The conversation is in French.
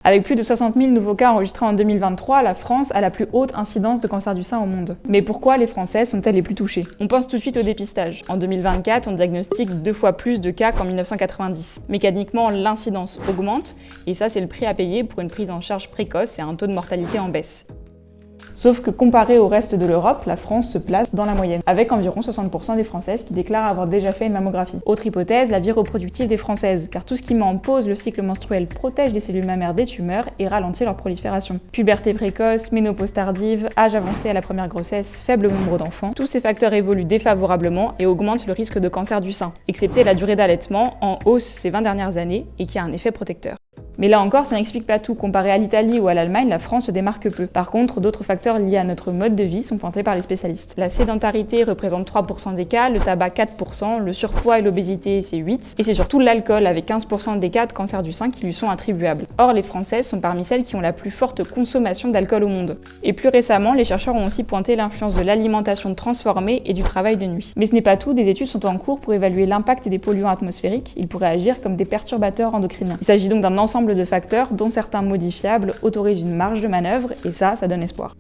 Avec plus de 60 000 nouveaux cas enregistrés en 2023, la France a la plus haute incidence de cancer du sein au monde. Mais pourquoi les Françaises sont-elles les plus touchées? On pense tout de suite au dépistage. En 2024, on diagnostique 2 fois plus de cas qu'en 1990. Mécaniquement, l'incidence augmente, et ça c'est le prix à payer pour une prise en charge précoce et un taux de mortalité en baisse. Sauf que comparé au reste de l'Europe, la France se place dans la moyenne, avec environ 60% des Françaises qui déclarent avoir déjà fait une mammographie. Autre hypothèse, la vie reproductive des Françaises, car tout ce qui met en pause le cycle menstruel protège les cellules mammaires des tumeurs et ralentit leur prolifération. Puberté précoce, ménopause tardive, âge avancé à la première grossesse, faible nombre d'enfants, tous ces facteurs évoluent défavorablement et augmentent le risque de cancer du sein, excepté la durée d'allaitement, en hausse ces 20 dernières années et qui a un effet protecteur. Mais là encore, ça n'explique pas tout. Comparé à l'Italie ou à l'Allemagne, la France se démarque peu. Par contre, d'autres facteurs liés à notre mode de vie sont pointés par les spécialistes. La sédentarité représente 3% des cas, le tabac 4%, le surpoids et l'obésité c'est 8%, et c'est surtout l'alcool avec 15% des cas de cancer du sein qui lui sont attribuables. Or, les Françaises sont parmi celles qui ont la plus forte consommation d'alcool au monde. Et plus récemment, les chercheurs ont aussi pointé l'influence de l'alimentation transformée et du travail de nuit. Mais ce n'est pas tout, des études sont en cours pour évaluer l'impact des polluants atmosphériques. Ils pourraient agir comme des perturbateurs endocriniens. Il s'agit donc d'un ensemble de facteurs, dont certains modifiables, autorisent une marge de manœuvre, et ça donne espoir.